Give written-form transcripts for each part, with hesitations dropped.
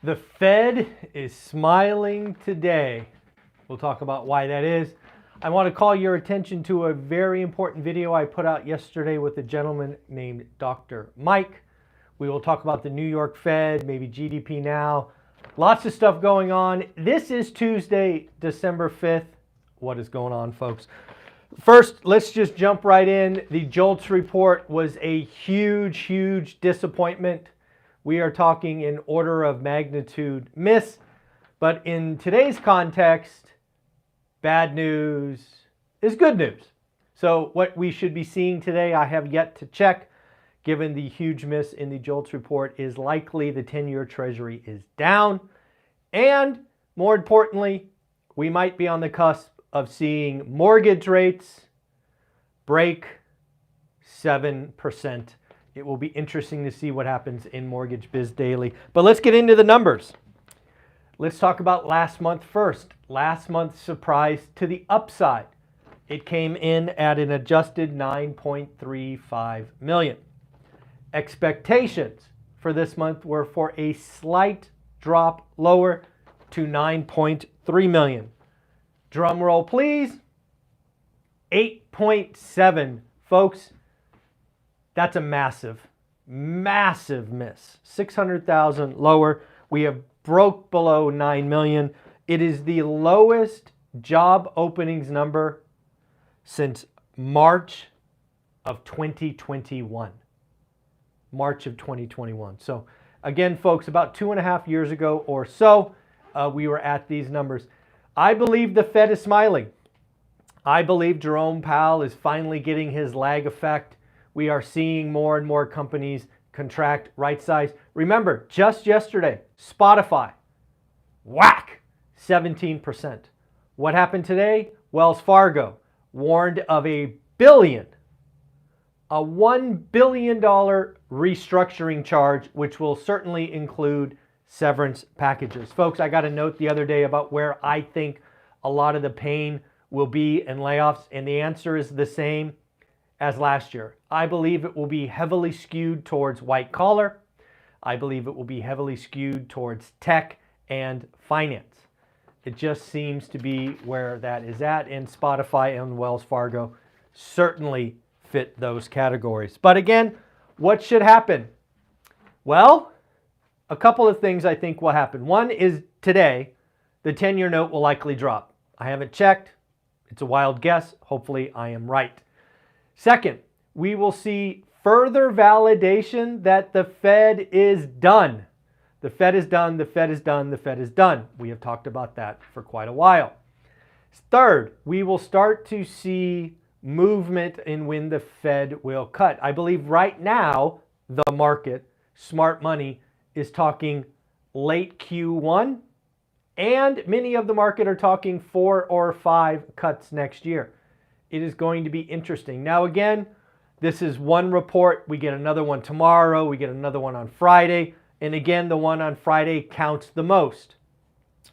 The Fed is smiling today. We'll talk about why that is. I want to call your attention to a very important video I put out yesterday with a gentleman named Dr. Mike. We will talk about the New York Fed, maybe GDP now. Lots of stuff going on. This is Tuesday, December 5th. What is going on, folks? First, let's just jump right in. The JOLTS report was a huge disappointment. We are talking in order of magnitude miss, but in today's context, bad news is good news. So what we should be seeing today, I have yet to check, given the huge miss in the JOLTS report, is likely the 10-year Treasury is down. And more importantly, we might be on the cusp of seeing mortgage rates break 7%. It will be interesting to see what happens in Mortgage Biz Daily. But let's get into the numbers. Let's talk about last month first. Last month's surprise to the upside. It came in at an adjusted 9.35 million. Expectations for this month were for a slight drop lower to 9.3 million. Drum roll, please. 8.7. Folks, that's a massive miss. 600,000 lower. We have broke below 9 million. It is the lowest job openings number since March of 2021. March of 2021. So again, folks, about 2.5 years ago or so, we were at these numbers. I believe the Fed is smiling. I believe Jerome Powell is finally getting his lag effect. We are seeing more and more companies contract, right size. Remember, just yesterday, Spotify, whack, 17%. What happened today? Wells Fargo warned of a $1 billion restructuring charge, which will certainly include severance packages. Folks, I got a note the other day about where I think a lot of the pain will be in layoffs, and the answer is the same as last year. I believe it will be heavily skewed towards white collar. I believe it will be heavily skewed towards tech and finance. It just seems to be where that is at, and Spotify and Wells Fargo certainly fit those categories. But again, what should happen? Well, a couple of things I think will happen. One is today, the 10-year note will likely drop. I haven't checked. It's a wild guess. Hopefully I am right. Second, we will see further validation that the Fed is done. The Fed is done, the Fed is done, the Fed is done. We have talked about that for quite a while. Third, we will start to see movement in when the Fed will cut. I believe right now, the market, smart money, is talking late Q1, and many of the market are talking 4 or 5 cuts next year. It is going to be interesting. Now again, this is one report. We get another one tomorrow. We get another one on Friday. And again, the one on Friday counts the most,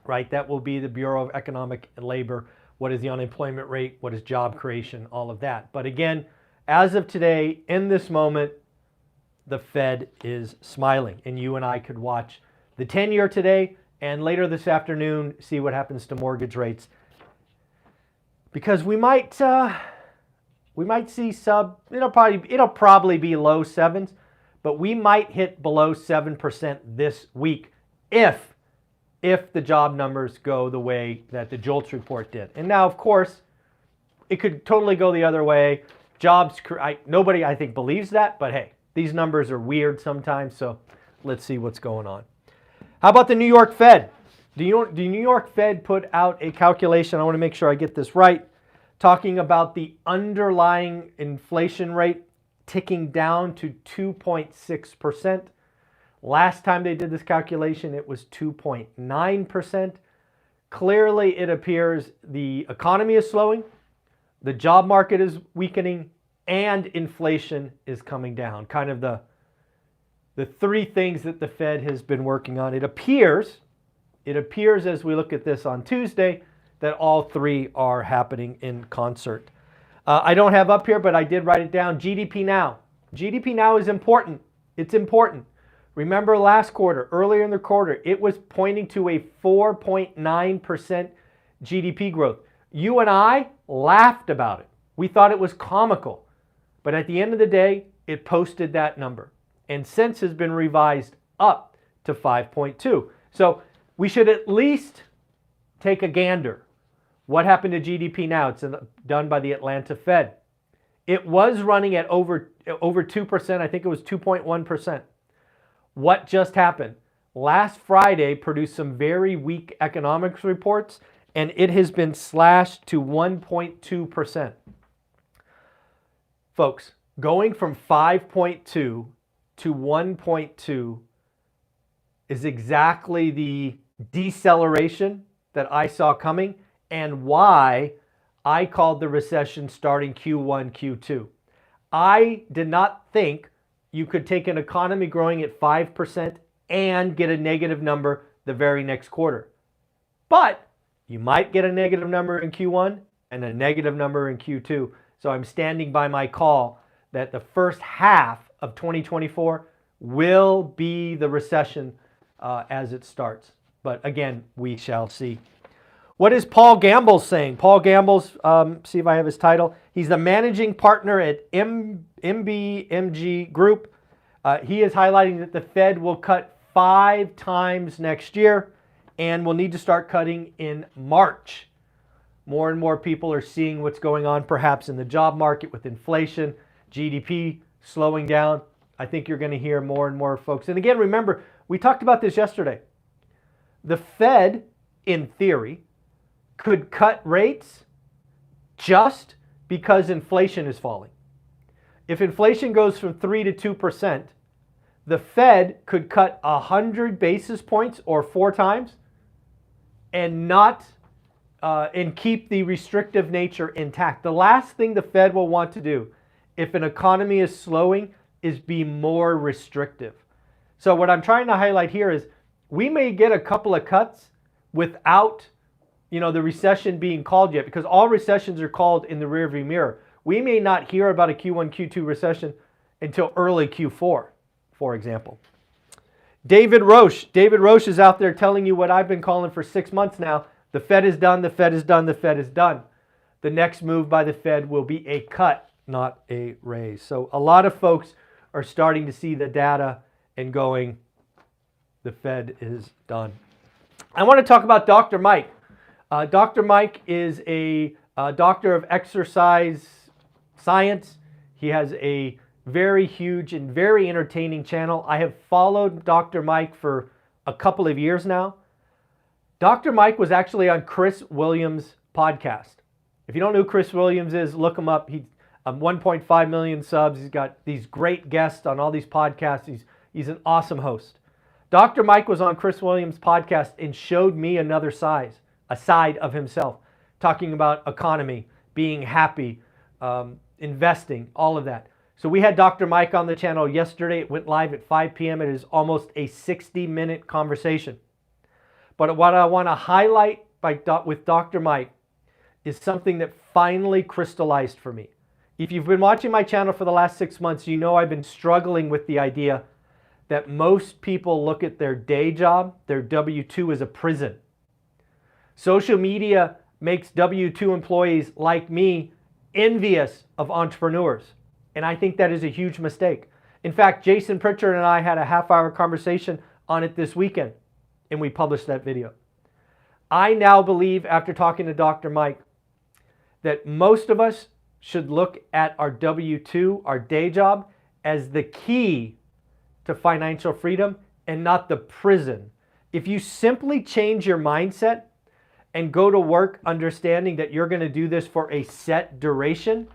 right? That will be the Bureau of Economic and Labor. What is the unemployment rate? What is job creation? All of that. But again, as of today, in this moment, the Fed is smiling. And you and I could watch the 10-year today and later this afternoon see what happens to mortgage rates. Because we might see it'll probably be low 7s, but we might hit below 7% this week if the job numbers go the way that the JOLTS report did. And now, of course, it could totally go the other way. Nobody, I think, believes that, but hey, these numbers are weird sometimes, so let's see what's going on. How about the New York Fed? The New York Fed put out a calculation, I want to make sure I get this right, talking about the underlying inflation rate ticking down to 2.6%. Last time they did this calculation, it was 2.9%. Clearly, it appears the economy is slowing, the job market is weakening, and inflation is coming down. Kind of the three things that the Fed has been working on. It appears as we look at this on Tuesday that all three are happening in concert. I don't have up here, but I did write it down. GDP now. GDP now is important. It's important. Remember last quarter, earlier in the quarter, it was pointing to a 4.9% GDP growth. You and I laughed about it. We thought it was comical. But at the end of the day, it posted that number. And since has been revised up to 5.2. So we should at least take a gander. What happened to GDP now? It's done by the Atlanta Fed. It was running at over 2%. I think it was 2.1%. What just happened? Last Friday produced some very weak economics reports, and it has been slashed to 1.2%. Folks, going from 5.2 to 1.2 is exactly the deceleration that I saw coming and why I called the recession starting Q1, Q2. I did not think you could take an economy growing at 5% and get a negative number the very next quarter. But you might get a negative number in Q1 and a negative number in Q2. So I'm standing by my call that the first half of 2024 will be the recession as it starts. But again, we shall see. What is Paul Gamble saying? Paul Gamble's, see if I have his title. He's the managing partner at MBMG Group. He is highlighting that the Fed will cut 5 times next year and will need to start cutting in March. More and more people are seeing what's going on perhaps in the job market with inflation, GDP slowing down. I think you're going to hear more and more folks. And again, remember, we talked about this yesterday. The Fed, in theory, could cut rates just because inflation is falling. If inflation goes from 3 to 2%, the Fed could cut 100 basis points or 4 times and keep the restrictive nature intact. The last thing the Fed will want to do if an economy is slowing is be more restrictive. So what I'm trying to highlight here is we may get a couple of cuts without the recession being called yet, because all recessions are called in the rearview mirror. We may not hear about a Q1, Q2 recession until early Q4, for example. David Roche is out there telling you what I've been calling for 6 months now. The Fed is done, the Fed is done, the Fed is done. The next move by the Fed will be a cut, not a raise. So a lot of folks are starting to see the data and going, the Fed is done. I want to talk about Dr. Mike. Dr. Mike is a doctor of exercise science. He has a very huge and very entertaining channel. I have followed Dr. Mike for a couple of years now. Dr. Mike was actually on Chris Williams' podcast. If you don't know who Chris Williams is, look him up. He's 1.5 million subs. He's got these great guests on all these podcasts. He's an awesome host. Dr. Mike was on Chris Williams' podcast and showed me another side of himself, talking about economy, being happy, investing, all of that. So we had Dr. Mike on the channel yesterday. It went live at 5 p.m. It is almost a 60-minute conversation. But what I want to highlight with Dr. Mike is something that finally crystallized for me. If you've been watching my channel for the last 6 months, you know I've been struggling with the idea that most people look at their day job, their W-2, as a prison. Social media makes W-2 employees like me envious of entrepreneurs. And I think that is a huge mistake. In fact, Jason Pritchard and I had a half-hour conversation on it this weekend, and we published that video. I now believe, after talking to Dr. Mike, that most of us should look at our W-2, our day job, as the key to financial freedom and not the prison. If you simply change your mindset and go to work understanding that you're going to do this for a set duration,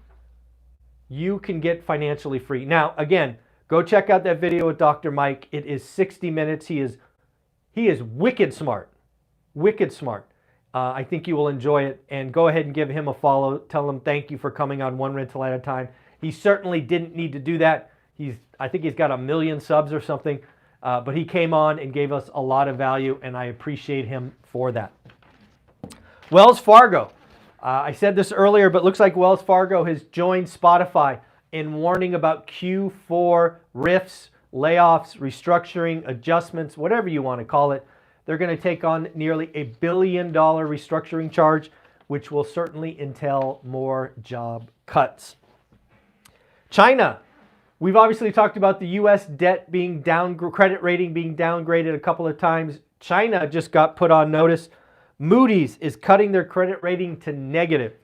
you can get financially free. Now, again, go check out that video with Dr. Mike. It is 60 minutes. He is wicked smart, wicked smart. I think you will enjoy it, and go ahead and give him a follow. Tell him thank you for coming on One Rental at a Time. He certainly didn't need to do that. I think he's got 1 million subs or something, but he came on and gave us a lot of value, and I appreciate him for that. Wells Fargo. I said this earlier, but looks like Wells Fargo has joined Spotify in warning about Q4 rifts layoffs, restructuring, adjustments, whatever you want to call it. They're going to take on nearly $1 billion restructuring charge, which will certainly entail more job cuts. China. We've obviously talked about the U.S. debt being credit rating being downgraded a couple of times. China just got put on notice. Moody's is cutting their credit rating to negative.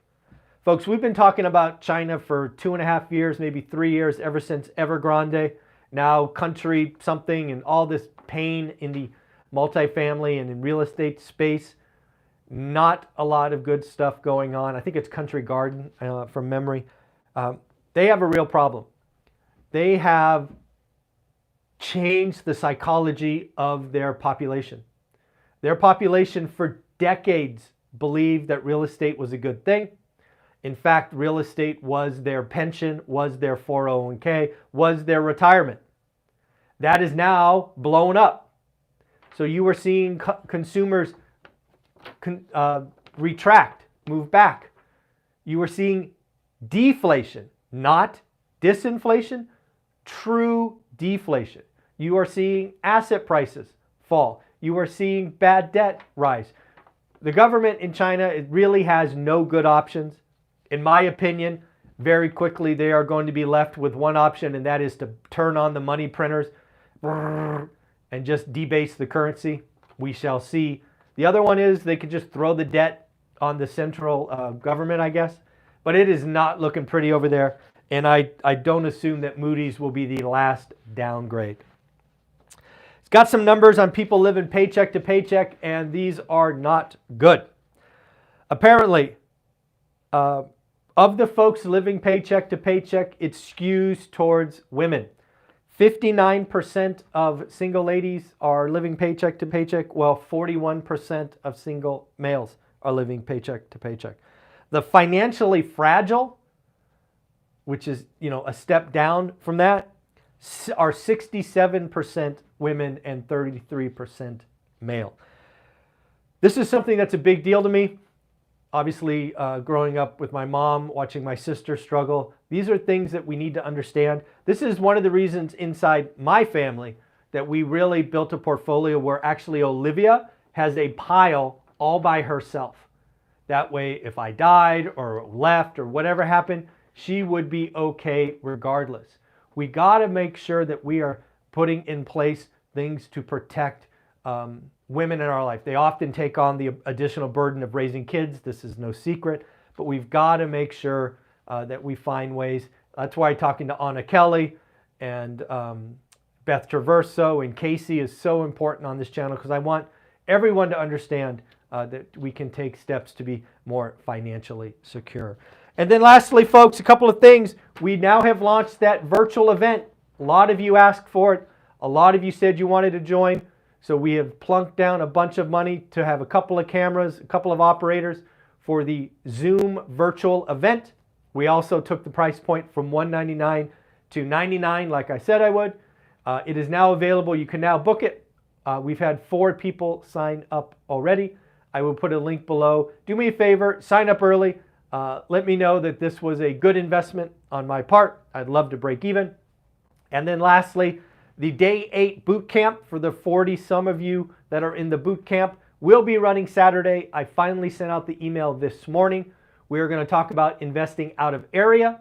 Folks, we've been talking about China for 2.5 years, maybe 3 years, ever since Evergrande. Now country something and all this pain in the multifamily and in real estate space. Not a lot of good stuff going on. I think it's Country Garden from memory. They have a real problem. They have changed the psychology of their population. Their population for decades believed that real estate was a good thing. In fact, real estate was their pension, was their 401k, was their retirement. That is now blown up. So you are seeing consumers retract, move back. You are seeing deflation, not disinflation, true deflation. You are seeing asset prices fall. You are seeing bad debt rise. The government in China, it really has no good options. In my opinion, very quickly they are going to be left with one option, and that is to turn on the money printers and just debase the currency. We shall see. The other one is they could just throw the debt on the central government, I guess. But it is not looking pretty over there. And I don't assume that Moody's will be the last downgrade. It's got some numbers on people living paycheck to paycheck, and these are not good. Apparently, of the folks living paycheck to paycheck, it skews towards women. 59% of single ladies are living paycheck to paycheck, while 41% of single males are living paycheck to paycheck. The financially fragile, which is, a step down from that, are 67% women and 33% male. This is something that's a big deal to me. Obviously, growing up with my mom, watching my sister struggle, these are things that we need to understand. This is one of the reasons inside my family that we really built a portfolio where actually Olivia has a pile all by herself. That way, if I died or left or whatever happened, she would be okay regardless. We got to make sure that we are putting in place things to protect women in our life. They often take on the additional burden of raising kids. This is no secret, but we've got to make sure that we find ways. That's why talking to Anna Kelly and Beth Traverso and Casey is so important on this channel, because I want everyone to understand that we can take steps to be more financially secure. And then lastly, folks, a couple of things. We now have launched that virtual event. A lot of you asked for it. A lot of you said you wanted to join. So we have plunked down a bunch of money to have a couple of cameras, a couple of operators for the Zoom virtual event. We also took the price point from $199 to $99, like I said I would. It is now available. You can now book it. We've had 4 people sign up already. I will put a link below. Do me a favor, sign up early. Let me know that this was a good investment on my part. I'd love to break even. And then lastly, the Day 8 boot camp for the 40-some of you that are in the boot camp will be running Saturday. I finally sent out the email this morning. We are going to talk about investing out of area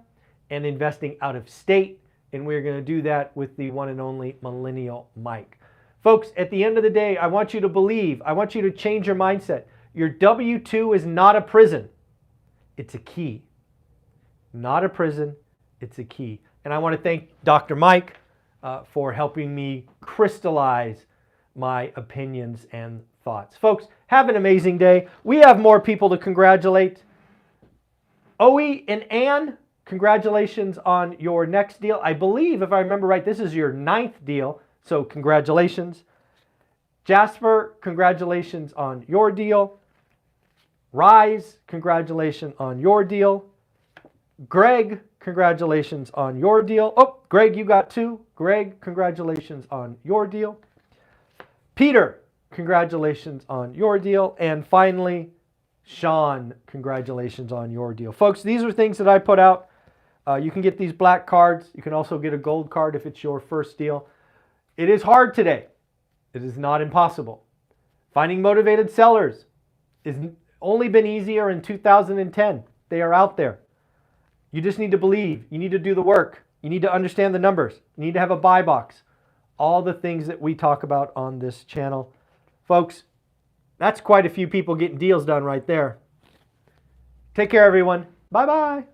and investing out of state, and we're going to do that with the one and only Millennial Mike. Folks, at the end of the day, I want you to believe, I want you to change your mindset. Your W-2 is not a prison. It's a key. Not a prison, it's a key. And I want to thank Dr. Mike for helping me crystallize my opinions and thoughts. Folks, have an amazing day. We have more people to congratulate. Oe and Ann, congratulations on your next deal. I believe, if I remember right, this is your 9th deal, so congratulations. Jasper, congratulations on your deal. Rise, congratulations on your deal. Greg, congratulations on your deal. Oh, Greg, you got 2. Greg, congratulations on your deal. Peter, congratulations on your deal. And finally, Sean, congratulations on your deal. Folks, these are things that I put out. You can get these black cards. You can also get a gold card if it's your first deal. It is hard today. It is not impossible. Finding motivated sellers has only been easier in 2010. They are out there. You just need to believe. You need to do the work. You need to understand the numbers. You need to have a buy box. All the things that we talk about on this channel. Folks, that's quite a few people getting deals done right there. Take care, everyone. Bye-bye.